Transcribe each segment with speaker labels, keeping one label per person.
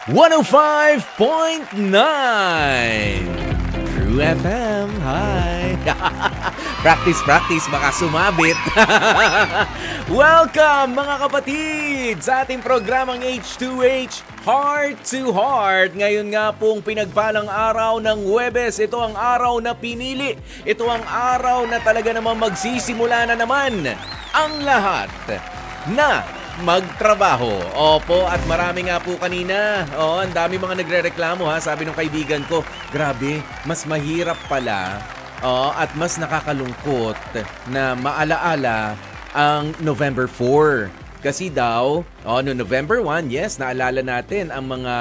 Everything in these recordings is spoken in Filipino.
Speaker 1: 105.9 True FM. Hi. Practice, baka sumabit. Welcome mga kapatid sa ating programang H2H Heart to Heart. Ngayon nga pong pinagpalang araw ng Huwebes. Ito ang araw na pinili. Ito ang araw na talaga namang magsisimula na naman ang lahat na magtrabaho. Opo, at marami nga po kanina. Ang dami mga nagrereklamo ha. Sabi ng kaibigan ko, grabe, mas mahirap pala at mas nakakalungkot na maalaala ang November 4. Kasi daw, no November 1, yes, naalala natin ang mga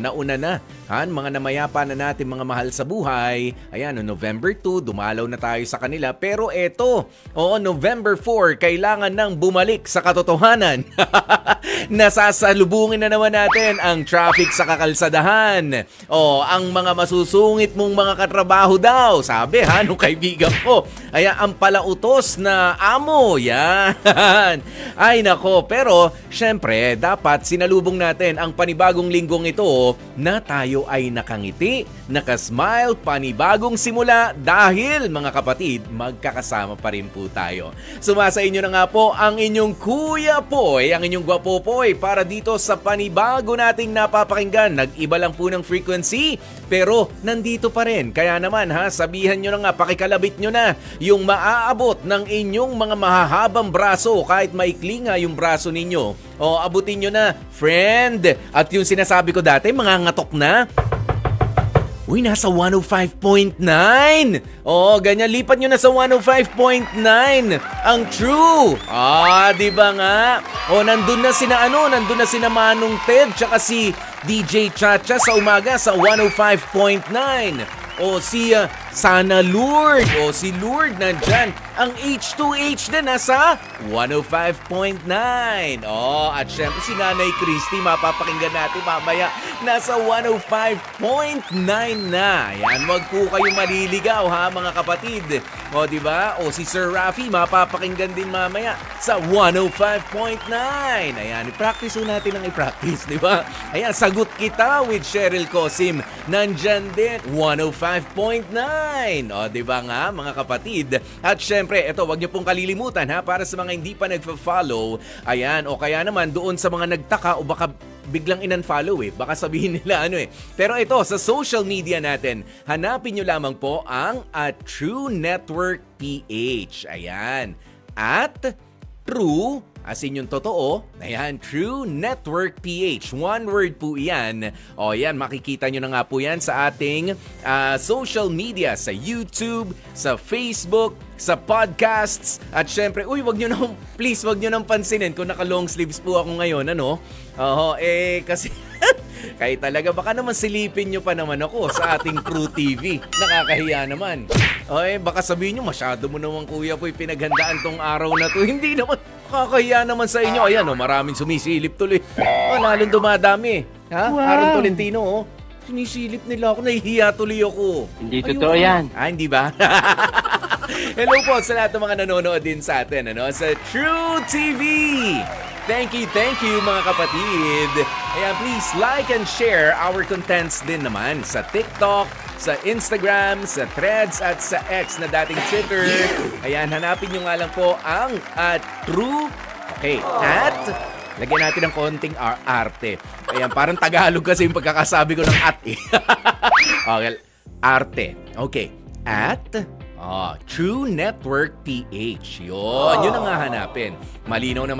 Speaker 1: nauna na, mga namayapa na natin, mga mahal sa buhay. Ayan, no November 2, dumalaw na tayo sa kanila. Pero eto, November 4, kailangan nang bumalik sa katotohanan. Nasasalubungin na naman natin ang traffic sa kakalsadahan. Ang mga masusungit mong mga katrabaho daw, sabi nung kaibigan ko. Ayan, ang palautos na amo, yan. Ay nako, pero syempre, dapat sinalubong natin ang panibagong linggong ito na tayo ay nakangiti, nakasmile, panibagong simula dahil mga kapatid, magkakasama pa rin po tayo. Sumasa inyo na nga po ang inyong Kuya Poy, ang inyong Gwapopoy para dito sa panibago nating napapakinggan. Nag-iba lang po ng frequency pero nandito pa rin. Kaya naman sabihan nyo na nga, pakikalabit nyo na yung maaabot ng inyong mga mahahabang braso kahit maikli nga yung braso ninyo. Abutin nyo na, friend. At yung sinasabi ko dati, mga ngatok na. Uy, nasa 105.9. Ganyan. Lipat nyo na sa 105.9. Ang True. Di ba nga? Nandun na sina Manong Ted, tsaka si DJ Chacha sa umaga sa 105.9. Si Sana Lourd. Si Lourd nandyan. Ang H2H din nasa 105.9. At syempre si Nanay Christy, mapapakinggan natin mamaya, nasa 105.9 na. Yan, wag po kayo maliligaw mga kapatid. Diba? Si Sir Rafi, mapapakinggan din mamaya sa 105.9. Ayan, i-practice natin ang i-practice, diba? Ayan, Sagot Kita with Cheryl Cosim. Nandyan din, 105.9. Diba nga mga kapatid? At syempre, ito, wag niyo pong kalilimutan para sa mga hindi pa nagfa-follow. Ayan, o kaya naman doon sa mga nagtaka o baka biglang in-unfollow baka sabihin nila Pero ito, sa social media natin, hanapin nyo lamang po ang True Network PH. Ayan. At True, as in yung totoo, ayan, True Network PH. One word po yan. Yan, makikita nyo na nga po yan sa ating social media, sa YouTube, sa Facebook, sa podcasts. At syempre, please wag nyo nang pansinin kung naka-long sleeves po ako ngayon, kasi kahit talaga, baka naman silipin nyo pa naman ako sa ating True TV. Nakakahiya naman. Baka sabihin nyo, masyado mo naman Kuya Poy pinaghandaan tong araw na to. Hindi naman, nakakahiya naman sa inyo. Ayan, maraming sumisilip tuloy. Lalong dumadami.
Speaker 2: Wow.
Speaker 1: Aaron Tolentino, sinisilip nila ako, nahihiya tuloy ako.
Speaker 2: Hindi totoo yan.
Speaker 1: Hindi ba? Hello po sa lahat ng mga nanonood din sa atin, sa True TV. Thank you mga kapatid. Ayan, please like and share our contents din naman sa TikTok, sa Instagram, sa Threads at sa X na dating Twitter. Ayan, hanapin nyo nga lang po ang True. Okay, at lagyan natin ng konting arte. Ayan, parang Tagalog kasi yung pagkakasabi ko ng Okay, arte. Okay, True Network PH. Yun ang nga hanapin. Malinaw na.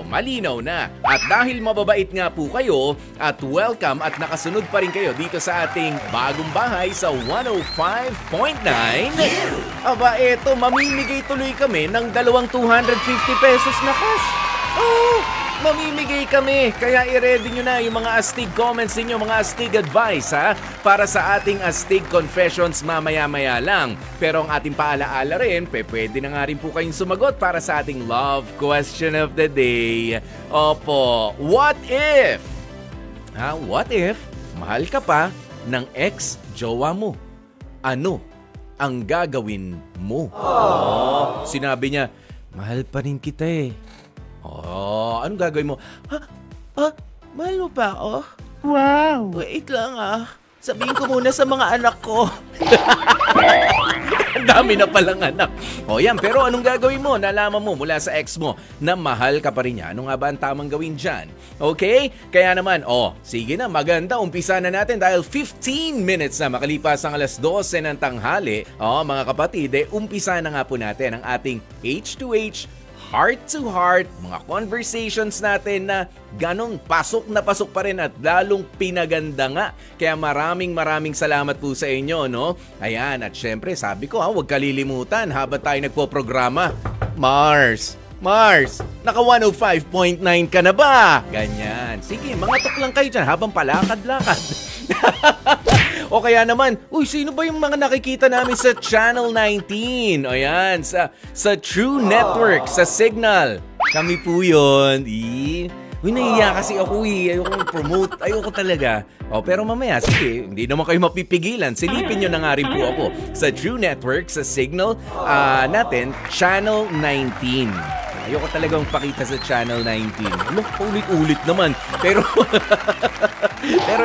Speaker 1: Malinaw na. At dahil mababait nga po kayo at welcome at nakasunod pa rin kayo dito sa ating bagong bahay sa 105.9. Eto, mamimigay tuloy kami ng 250 pesos na cash. Mamimigay kami. Kaya i-ready nyo na yung mga astig comments ninyo, mga astig advice para sa ating astig confessions mamaya-maya lang. Pero ang ating paalaala rin, pwede na nga rin po kayong sumagot para sa ating love question of the day. Opo, what if mahal ka pa ng ex-jowa mo? Ano ang gagawin mo? Sinabi niya, mahal pa rin kita anong gagawin mo? Mahal mo pa ako?
Speaker 2: Wow!
Speaker 1: Wait lang sabihin ko muna sa mga anak ko. Ang dami na palang anak. O yan, pero anong gagawin mo? Nalaman mo mula sa ex mo na mahal ka pa rin niya. Ano nga ba ang tamang gawin dyan? Okay? Kaya naman, sige na, maganda. Umpisa na natin dahil 15 minutes na makalipas ang 12:00 ng tanghali. Mga kapatid, umpisa na nga po natin ang ating H2H heart to heart, mga conversations natin na ganong pasok na pasok pa rin at lalong pinaganda nga. Kaya maraming salamat po sa inyo, no? Ayan, at syempre sabi ko huwag kalilimutan habang tayo nagpo-programa. Mars, naka 105.9 ka na ba? Ganyan. Sige, mangatok lang kayo dyan habang palakad-lakad. O kaya naman, sino ba yung mga nakikita namin sa Channel 19? Ayan, sa True Network, sa Signal. Kami po yun. Nahiya kasi ako ayoko promote, ayoko talaga. Pero mamaya, sige, hindi naman kayo mapipigilan. Silipin nyo na nga rin po ako sa True Network, sa Signal natin, Channel 19. Ayoko talagang pakita sa Channel 19. Ulit-ulit naman. Pero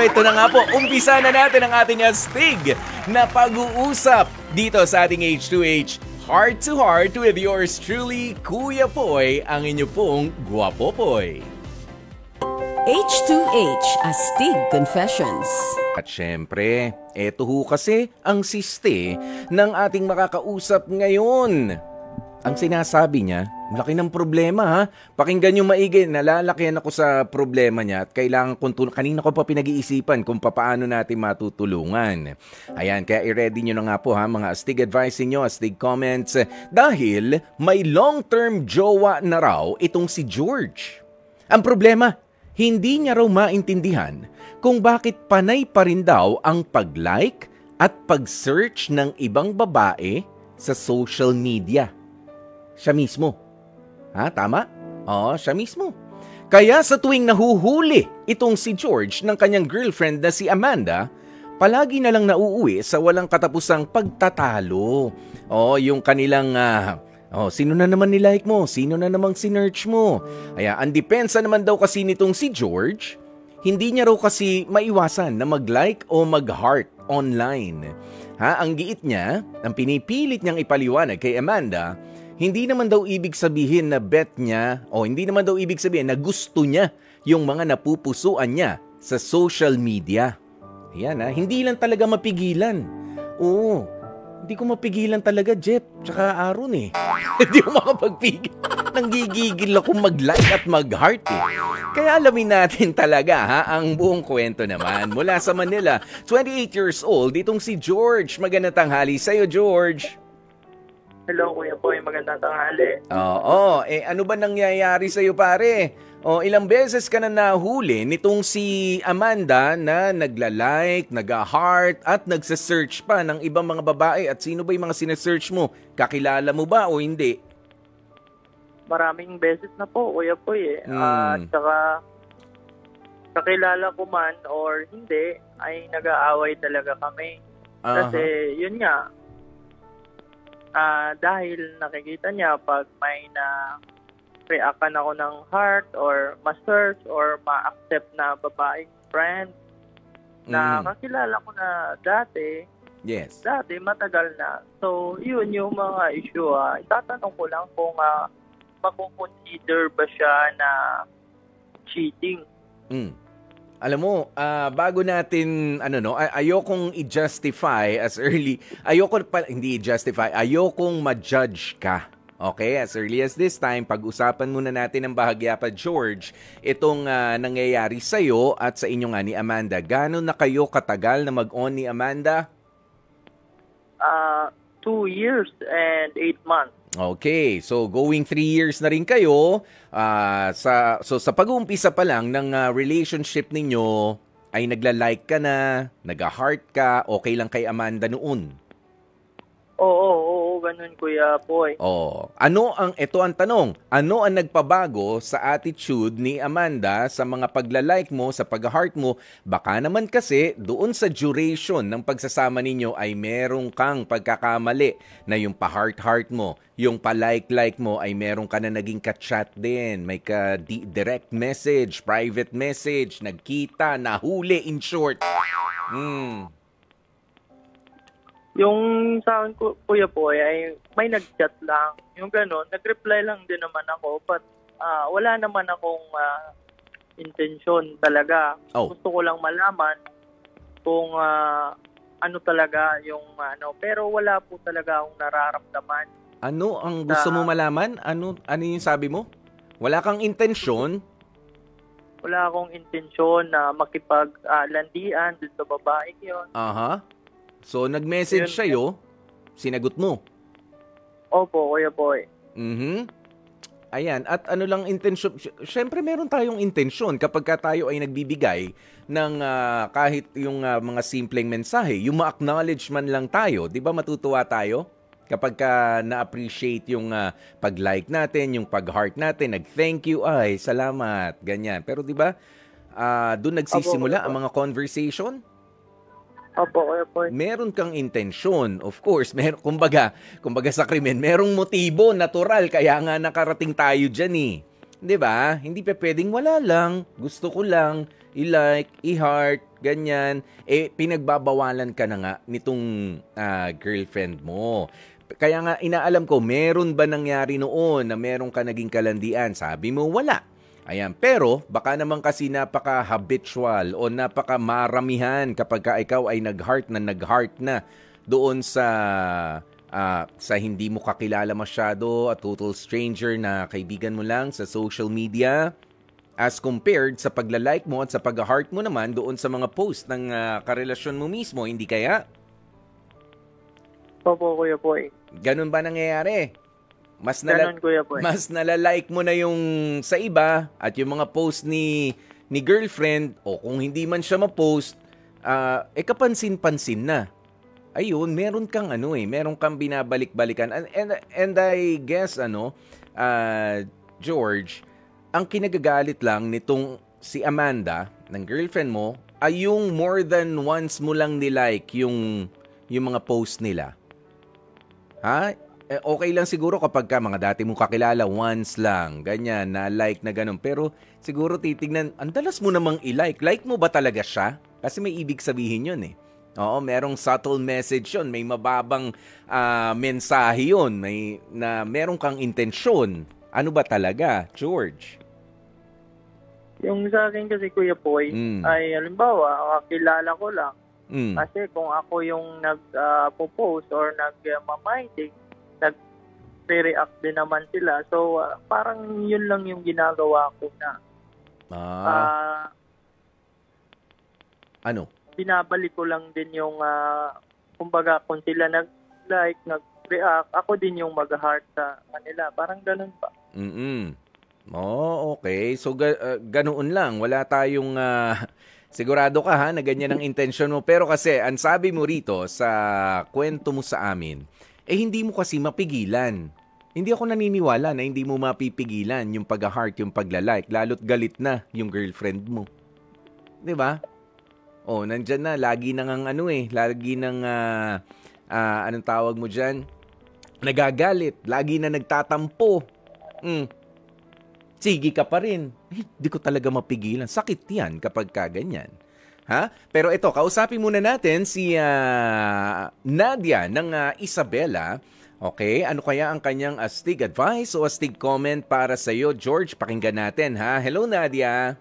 Speaker 1: ito na nga po, umpisa na natin ang ating astig na pag-uusap dito sa ating H2H Heart to Heart with yours truly, Kuya Poy, ang inyo pong Guwapopoy.
Speaker 3: H2H Astig Confessions.
Speaker 1: At syempre, eto ho kasi ang siste ng ating makakausap ngayon. Ang sinasabi niya, laki ng problema Pakinggan niyo maigi, nalalakihan ako sa problema niya at kailangan kong kanina ko pa pinag-iisipan kung paano natin matutulungan. Ayan, kaya i-ready niyo na nga po mga astig advice niyo, astig comments dahil may long-term jowa na raw itong si George. Ang problema, hindi niya raw maintindihan kung bakit panay pa rin daw ang pag-like at pag-search ng ibang babae sa social media. Siya mismo. Tama? Siya mismo. Kaya sa tuwing nahuhuli itong si George ng kanyang girlfriend na si Amanda, palagi na lang nauuwi sa walang katapusang pagtatalo. Yung kanilang, sino na naman nilike mo? Sino na namang sinearch mo? Ang depensa naman daw kasi nitong si George, hindi niya raw kasi maiwasan na mag-like o mag-heart online. Ang giit niya, ang pinipilit niyang ipaliwanag kay Amanda, hindi naman daw ibig sabihin na bet niya hindi naman daw ibig sabihin na gusto niya yung mga napupusuan niya sa social media. Ayan hindi lang talaga mapigilan. Hindi ko mapigilan talaga, Jeff, tsaka Aaron Hindi ko makapagpigil. Nanggigigil ako mag-like at mag-heart Kaya alamin natin talaga ang buong kwento naman. Mula sa Manila, 28 years old, itong si George. Magandang tanghali sa'yo, George.
Speaker 2: Hello, Kuya Poy. Magandang tanghali.
Speaker 1: Ano ba nangyayari sa'yo, pare? Ilang beses ka na nahuli nitong si Amanda na nagla-like, nag-heart at nagsa-search pa ng ibang mga babae. At sino ba yung mga sinesearch mo? Kakilala mo ba o hindi?
Speaker 2: Maraming beses na po, Kuya Poy. Tsaka kakilala ko man or hindi, ay nag-aaway talaga kami. Kasi yun nga, dahil nakikita niya pag may na-reactan ako ng heart or ma-search or ma-accept na babaeng friend na kakilala ko na dati.
Speaker 1: Yes.
Speaker 2: Dati, matagal na. So, yun yung mga issue. Itatanong ko lang kung makukonsider ba siya na cheating.
Speaker 1: Alam mo, bago natin, ayokong i-justify as early, ayokong ma-judge ka. Okay, as early as this time, pag-usapan muna natin ng bahagya pa, George, itong nangyayari sa'yo at sa inyo nga ni Amanda. Gano'n na kayo katagal na mag-on ni Amanda?
Speaker 2: 2 years and 8 months.
Speaker 1: Okay, so going 3 years na rin kayo. Sa pag-uumpisa pa lang ng relationship ninyo, ay nagla-like ka na, nag-heart ka, okay lang kay Amanda noon?
Speaker 2: Oo, po ganun, Kuya Boy.
Speaker 1: Oh, ito ang tanong, ano ang nagpabago sa attitude ni Amanda sa mga pagla-like mo, sa pag-heart mo? Baka naman kasi doon sa duration ng pagsasama ninyo ay merong kang pagkakamali na yung pa-heart-heart mo, yung pa-like-like mo ay meron ka na naging ka-chat din, may direct message, private message, nagkita, nahuli, in short.
Speaker 2: Yung sa akin, Kuya Boy, ay may nag-chat lang. Yung gano'n, nag-reply lang din naman ako. But wala naman akong intensyon talaga.
Speaker 1: Oh.
Speaker 2: Gusto ko lang malaman kung ano talaga yung pero wala po talaga akong nararamdaman.
Speaker 1: Ano ang gusto mo malaman? Ano yung sabi mo? Wala kang intensyon?
Speaker 2: Wala akong intensyon na makipaglandian dun sa babaeng yun.
Speaker 1: Aha. So, nag-message sa'yo, sinagot mo.
Speaker 2: Opo, Kuya Boy.
Speaker 1: Ayan, at ano lang intensyon? Siyempre, meron tayong intensyon kapag tayo ay nagbibigay ng kahit yung mga simpleng mensahe. Yung ma-acknowledge man lang tayo. Di ba matutuwa tayo? Kapag na-appreciate yung pag-like natin, yung pag-heart natin, nag-thank you, ay, salamat, ganyan. Pero di ba, doon nagsisimula ang mga conversation?
Speaker 2: Opo, Kuya Boy.
Speaker 1: Meron kang intensyon. Of course, kumbaga sa krimen, merong motibo, natural, kaya nga nakarating tayo dyan eh. 'Di ba? Hindi pa pwedeng wala lang. Gusto ko lang i-like, i-heart, ganyan. Pinagbabawalan ka na nga nitong girlfriend mo. Kaya nga inaalam ko, meron ba nangyari noon na meron ka naging kalandian? Sabi mo, wala. Ayan, pero baka naman kasi napaka-habitual o napaka-maramihan kapag ikaw ay nag-heart na doon sa hindi mo kakilala masyado, a total stranger na kaibigan mo lang sa social media, as compared sa pagla-like mo at sa pag-heart mo naman doon sa mga post ng karelasyon mo mismo, hindi kaya?
Speaker 2: Opo, Kuya Boy.
Speaker 1: Ganun ba nangyayari? Mas nalalike mo na yung sa iba at yung mga post ni girlfriend, o kung hindi man siya ma-post, kapansin-pansin na. Ayun, meron kang meron kang binabalik-balikan. And I guess George, ang kinagagalit lang nitong si Amanda, ng girlfriend mo, ay yung more than once mo lang nilike yung mga post nila. Ha? Okay lang siguro kapag mga dati mong kakilala, once lang, ganyan, na like na ganun. Pero siguro titignan, ang dalas mo namang i-like. Like mo ba talaga siya? Kasi may ibig sabihin yun eh. Oo, merong subtle message yun. May mababang mensahe yun. Meron kang intensyon. Ano ba talaga, George?
Speaker 2: Yung sa akin kasi, Kuya Boy, ay halimbawa, kilala ko lang. Kasi kung ako yung nag-post or nag-maminding, nag-react din naman sila. So, parang yun lang yung ginagawa ko na.
Speaker 1: Ano?
Speaker 2: Binabalik ko lang din yung, kumbaga, kung sila nag-like, nag-react, ako din yung mag-heart sa kanila. Parang ganun pa.
Speaker 1: Okay. So, ganoon lang. Wala tayong... sigurado ka ha, na ganyan ang intensyon mo. Pero kasi, ang sabi mo rito sa kwento mo sa amin, hindi mo kasi mapigilan. Hindi ako naniniwala na hindi mo mapipigilan yung pag-heart, yung pagla-like. Lalo't galit na yung girlfriend mo. 'Di ba? Oh, nandyan na. Lagi nang lagi nang, anong tawag mo dyan? Nagagalit. Lagi na nagtatampo. Sige ka pa rin. Hindi ko talaga mapigilan. Sakit yan kapag kaganyan. Ha? Pero ito, kausapin muna natin si Nadia ng Isabela. Okay, ano kaya ang kanyang astig advice o astig comment para sa iyo, George? Pakinggan natin, ha? Hello, Nadia.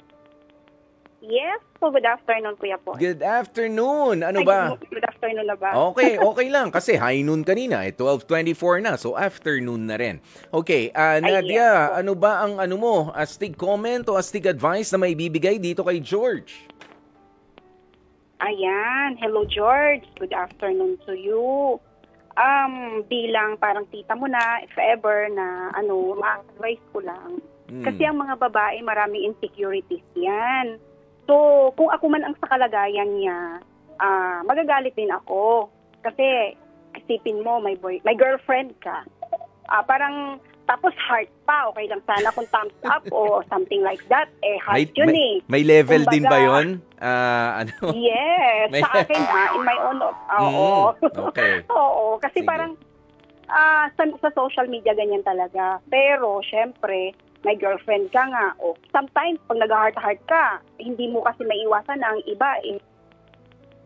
Speaker 4: Yes, so good afternoon, Kuya po.
Speaker 1: Good afternoon. Ano ba?
Speaker 4: Good afternoon na ba?
Speaker 1: Okay lang. Kasi high noon kanina. 12:24 na. So, afternoon na rin. Okay, Nadia, yes. Ano ba ang mo? Astig comment o astig advice na may bibigay dito kay George?
Speaker 4: Ayan. Hello, George. Good afternoon to you. Bilang parang tita mo na, if ever, na ma-advise ko lang. Kasi ang mga babae, maraming insecurities yan. So, kung ako man ang sa kalagayan niya, magagalit din ako. Kasi isipin mo, may girlfriend ka. Parang, tapos heart pa, okay lang sana kung thumbs up o something like that. Heart yun
Speaker 1: May level
Speaker 4: kumbaga,
Speaker 1: din ba yun?
Speaker 4: Yes, sa akin in my own, oo.
Speaker 1: Okay.
Speaker 4: Oo, kasi
Speaker 1: Sige.
Speaker 4: parang, sa social media ganyan talaga. Pero, syempre, may girlfriend ka nga. O, sometimes, pag nag-heart-heart ka, hindi mo kasi maiwasan na ang iba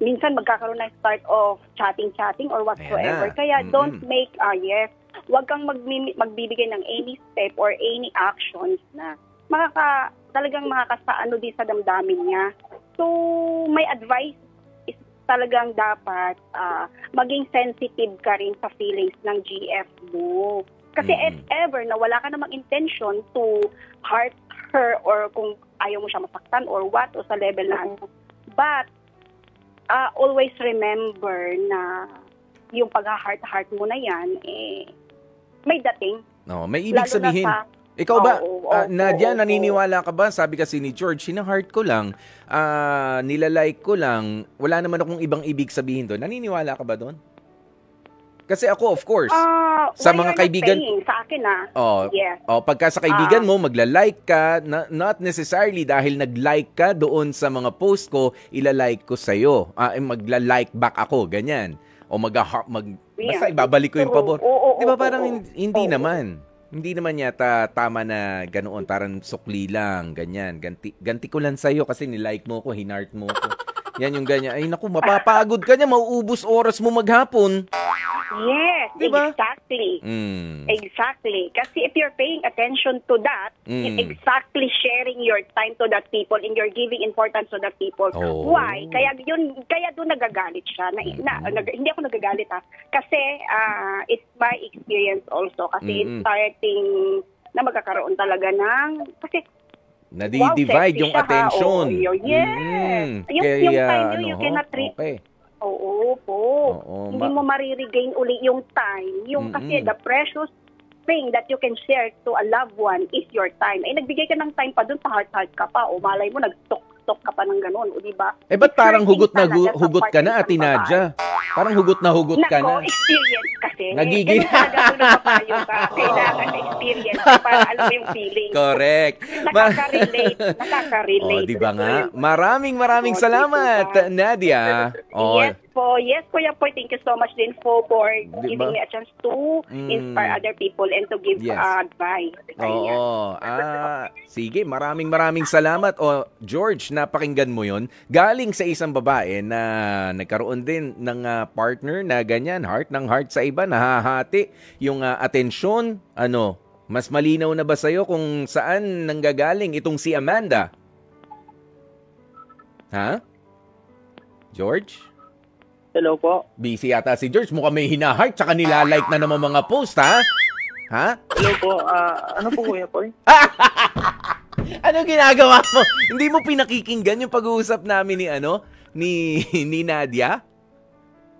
Speaker 4: minsan magkakaroon ng start of chatting or whatsoever. Kaya don't make, huwag kang magbibigay ng any step or any actions na talagang makakasaano din sa damdamin niya. So, may advice is talagang dapat maging sensitive ka rin sa feelings ng GF mo. Kasi if ever na wala ka namang intention to hurt her or kung ayaw mo siya masaktan or what o sa level na but always remember na yung pag-heart-heart mo na yan, may dating.
Speaker 1: No, may ibig sabihin. Ikaw ba, Nadia, naniniwala ka ba? Sabi kasi ni George, sina-heart ko lang, nilalike ko lang, wala naman akong ibang ibig sabihin doon. Naniniwala ka ba doon? Kasi ako, of course, sa mga kaibigan,
Speaker 4: sa akin yes.
Speaker 1: Pagka sa kaibigan mo, magla-like ka, not necessarily dahil nag-like ka doon sa mga post ko, ilalike ko sa'yo. Magla-like back ako, ganyan. O basta ibabalik ko yung pabor. Di ba parang hindi naman. Hindi naman yata tama na ganoon, parang sukli lang, ganyan. Ganti ko lang sa'yo kasi nilike mo ko, hinart mo ko. Yan yung ganyan. Ay naku, mapapagod ka niya, mauubos oras mo maghapon.
Speaker 4: Yes, diba? Exactly. Exactly. Kasi if you're paying attention to that, you're exactly sharing your time to that people and you're giving importance to that people. Why? Kaya doon nagagalit siya. Hindi ako nagagalit Kasi it's my experience also. Kasi it's starting na magkakaroon talaga ng kasi
Speaker 1: nadi-divide yung attention.
Speaker 4: Yes. Yung time you cannot read.
Speaker 1: Okay.
Speaker 4: Oo po. Hindi mo mariregain uli yung time. Yung kasi the precious thing that you can share to a loved one is your time. Nagbigay ka ng time pa dun sa heart-heart ka pa. O malay mo, nag-stalk ka pa ng ganun. O diba?
Speaker 1: Ba't parang hugot ka na, Ate Nadia? Parang hugot na
Speaker 4: Nako, experience kasi.
Speaker 1: Nagiging.
Speaker 4: Kailangan experience para alam mo yung feeling.
Speaker 1: Correct.
Speaker 4: Nakaka-relate.
Speaker 1: Diba nga? Maraming salamat, Nadia.
Speaker 4: Yes, Kuya Poy, thank you so much din for giving me a chance to inspire other people and to give advice.
Speaker 1: Sige, maraming salamat. George, napakinggan mo yon. Galing sa isang babae na nagkaroon din ng partner na ganyan, heart ng heart sa iba, nahahati yung atensyon. Mas malinaw na ba sa'yo kung saan nanggagaling itong si Amanda? Ha? George?
Speaker 2: Hello po.
Speaker 1: Busy yata si George. Mukhang may hina-heart tsaka nilalike na naman mga post, ha? Ha?
Speaker 2: Hello po. Ano po, Kuya Poy?
Speaker 1: Ano ginagawa mo? Hindi mo pinakikinggan yung pag-uusap namin ni Nadia?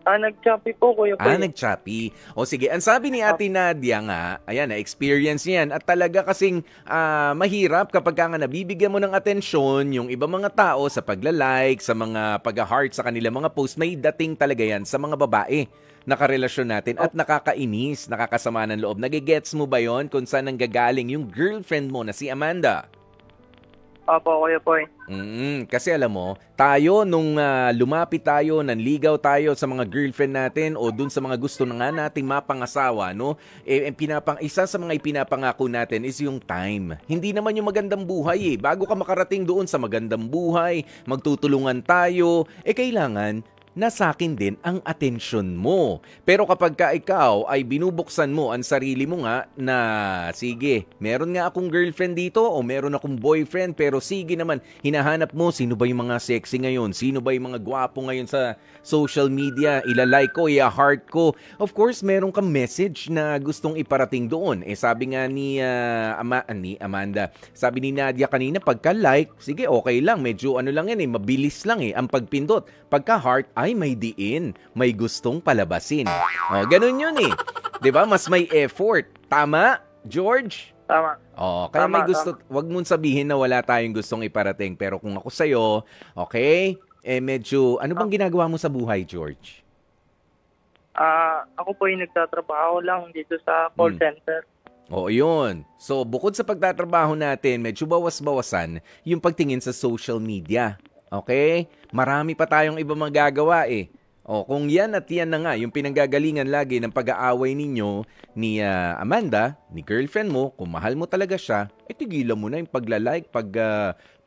Speaker 2: Nag-choppy po, Kuya Poy.
Speaker 1: Nag-choppy. O sige, ang sabi ni Ate Nadia nga, ayan, na-experience niyan. At talaga kasing mahirap kapag nga nabibigyan mo ng atensyon yung ibang mga tao sa pagla-like, sa mga pag-heart sa kanilang mga post, may dating talaga yan sa mga babae na karelasyon natin at nakakainis, nakakasama ng loob. Nagigets mo ba yon kung saan nanggagaling yung girlfriend mo na si Amanda?
Speaker 2: Opo, Kuya Poy.
Speaker 1: Kasi alam mo, tayo nung lumapit tayo, nanligaw tayo sa mga girlfriend natin o dun sa mga gusto na nga nating mapangasawa, no? Isa sa mga ipinapangako natin is yung time. Hindi naman yung magandang buhay Bago ka makarating doon sa magandang buhay, magtutulungan tayo, kailangan nasa akin din ang atensyon mo. Pero kapag ka ikaw ay binubuksan mo ang sarili mo nga na, sige, meron nga akong girlfriend dito o meron akong boyfriend, pero sige naman, hinahanap mo sino ba yung mga sexy ngayon, sino ba yung mga gwapo ngayon sa social media, ilalike ko, i-heart ko. Of course, meron kang message na gustong iparating doon. Sabi nga ni Amanda, sabi ni Nadia kanina, pagka-like, sige, okay lang, medyo lang yan mabilis lang ang pagpindot. Pagka-heart, ay may diin, may gustong palabasin. Ganun yun 'Di ba? Mas may effort. Tama, George?
Speaker 2: Tama.
Speaker 1: Kaya may gusto, wag mong sabihin na wala tayong gustong iparating. Pero kung ako sa'yo, okay, medyo, ano bang ginagawa mo sa buhay, George?
Speaker 2: Ako po yung nagtatrabaho lang dito sa call center.
Speaker 1: Oo, yun. So, bukod sa pagtatrabaho natin, medyo bawas-bawasan yung pagtingin sa social media. Okay? Marami pa tayong iba magagawa eh. O, kung yan at yan na nga, yung pinanggagalingan lagi ng pag-aaway ninyo ni Amanda, ni girlfriend mo, kung mahal mo talaga siya, tigilan mo na yung paglalike,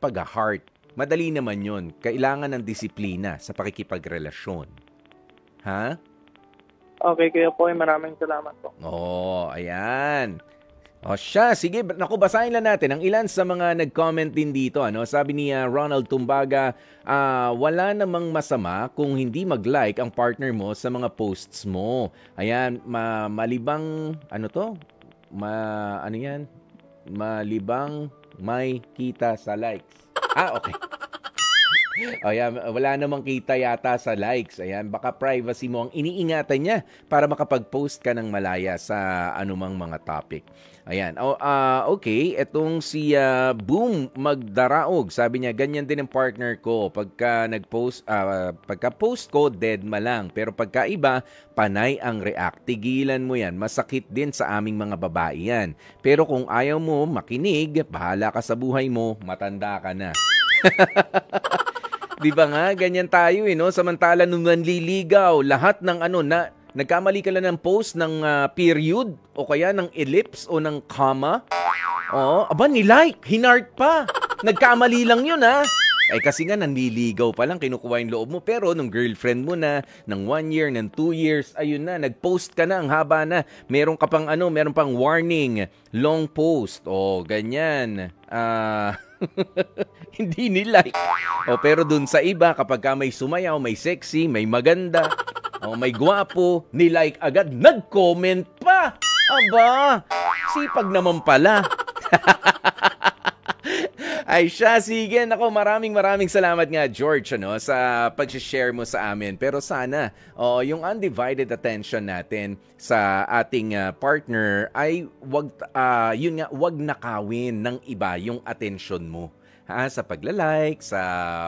Speaker 1: pag-heart. Madali naman yun. Kailangan ng disiplina sa pakikipagrelasyon. Ha?
Speaker 2: Okay, Kuya Poy, maraming salamat po.
Speaker 1: Oo, ayan. O siya, sige, naku, basahin lang natin ang ilan sa mga nag-comment din dito. Sabi ni Ronald Tumbaga, wala namang masama kung hindi mag-like ang partner mo sa mga posts mo. Ayan, malibang, malibang may kita sa likes. Okay. Ayan, wala namang kita yata sa likes. Ayan, baka privacy mo ang iniingatan niya para makapag-post ka ng malaya sa anumang mga topic. Ayan, okay, etong si Boom Magdaraog, sabi niya, ganyan din ang partner ko. Pagka-post ko, dead malang. Pero pagka iba, panay ang react. Tigilan mo yan. Masakit din sa aming mga babae yan. Pero kung ayaw mo makinig, bahala ka sa buhay mo, matanda ka na. Di ba nga, ganyan tayo no? Samantala nung nanliligaw, lahat ng nagkamali ka lang ng post ng period o kaya ng ellipse o ng comma. Nilike, hinart pa. Nagkamali lang yun kasi nga nanliligaw pa lang, kinukuha yung loob mo. Pero nung girlfriend mo na, ng 1 year, ng 2 years, ayun na, nag-post ka na, ang haba na. Meron ka pang meron pang warning, long post, ganyan. Hindi nilike. Pero dun sa iba, kapag ka may sumayaw, may sexy, may maganda, may gwapo, nilike agad, nag-comment pa. Aba, sipag naman pala. Ay siya, sige. Nako, maraming salamat nga, George, sa pag-share mo sa amin. Pero sana, yung undivided attention natin sa ating partner ay wag nakawin ng iba yung attention mo. Sa pagla-like, sa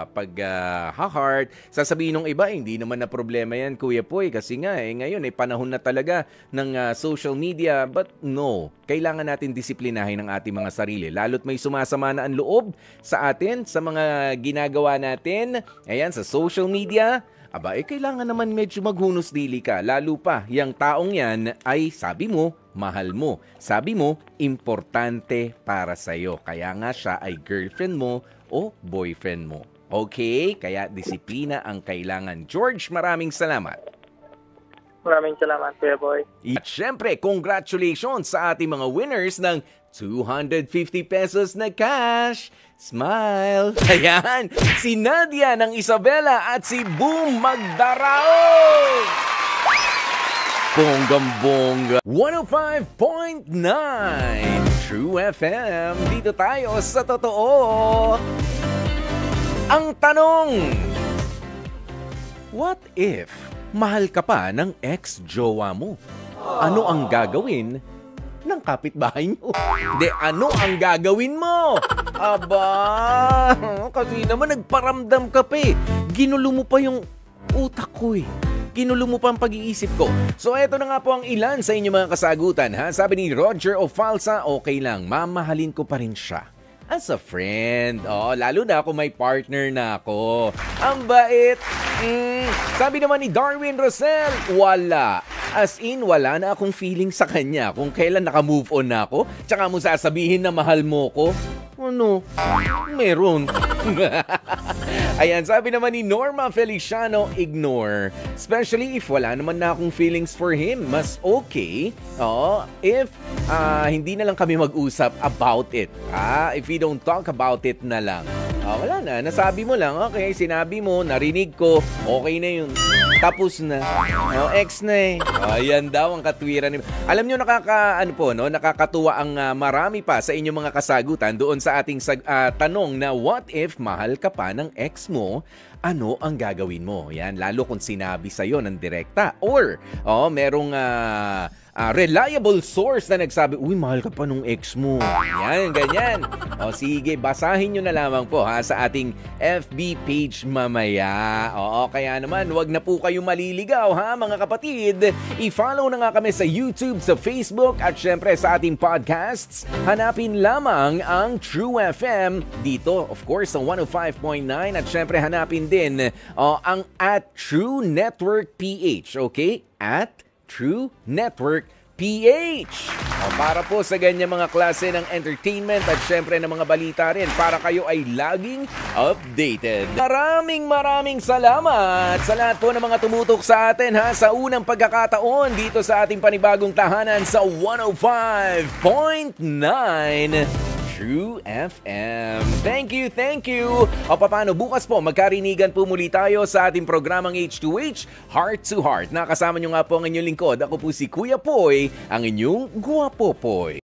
Speaker 1: pag-heart. Sasabihin ng iba, hindi naman na problema yan, Kuya Poy. Kasi nga, ngayon, panahon na talaga ng social media. But no, kailangan natin disiplinahin ang ating mga sarili. Lalo't may sumasama na ang loob sa atin, sa mga ginagawa natin. Ayan, sa social media. Kailangan naman medyo maghunos dili ka. Lalo pa, yung taong yan ay, sabi mo, mahal mo. Sabi mo, importante para sa'yo. Kaya nga siya ay girlfriend mo o boyfriend mo. Okay? Kaya disiplina ang kailangan. George, maraming salamat.
Speaker 2: Maraming salamat, Kuya Boy.
Speaker 1: At syempre, congratulations sa ating mga winners ng 250 pesos na cash. Smile! Ayan, si Nadia ng Isabela at si Boom Magdarao! Bonggang-bongga. 105.9 True FM. Dito tayo sa totoo. Ang tanong, what if mahal ka pa ng ex-jowa mo? Ano ang gagawin ng kapitbahay nyo? Hindi, ano ang gagawin mo? Aba, kasi naman nagparamdam ka pa eh. Ginulo mo pa yung utak ko eh. Ginulo mo pa ang pag-iisip ko. So eto na nga po ang ilan sa inyong mga kasagutan ha. Sabi ni Roger Ofalsa, okay lang, mamahalin ko pa rin siya as a friend. Lalo na kung may partner na ako. Ang bait. Sabi naman ni Darwin Rosel, wala. As in, wala na akong feeling sa kanya. Kung kailan naka-move on na ako, tsaka mo sasabihin na mahal mo ko. Ano? Meron. Ayan, sabi naman ni Norma Feliciano, ignore. Especially if wala naman na akong feelings for him. Mas okay if hindi na lang kami mag-usap about it. If we don't talk about it na lang. Wala na, nasabi mo lang, okay, sinabi mo, narinig ko, okay na yun. Tapos na. Ex na eh. Ayan daw ang katwiran. Alam nyo, nakakatuwa ang marami pa sa inyong mga kasagutan doon sa ating tanong na what if mahal ka pa ng ex mo, ano ang gagawin mo? Yan, lalo kung sinabi sa'yo ng direkta. Or, merong reliable source na nagsabi, uy, mahal ka pa nung ex mo. Yan, ganyan. O sige, basahin nyo na lamang po ha sa ating FB page mamaya. Oo, kaya naman, wag na po kayo maliligaw ha mga kapatid. I-follow na nga kami sa YouTube, sa Facebook at syempre sa ating podcasts. Hanapin lamang ang True FM dito, of course, sa 105.9 at syempre hanapin din ang at True Network PH, okay? At True Network PH. Para po sa ganyan mga klase ng entertainment at syempre ng mga balita rin para kayo ay laging updated. Maraming salamat sa lahat po ng mga tumutok sa atin ha sa unang pagkakataon dito sa ating panibagong tahanan sa 105.9 True FM. Thank you. O paano, bukas po magkarinigan po muli tayo sa ating programang H2H, Heart to Heart. Nakasama nyo nga po ang inyong lingkod. Ako po si Kuya Poy, ang inyong Guwapo Poy.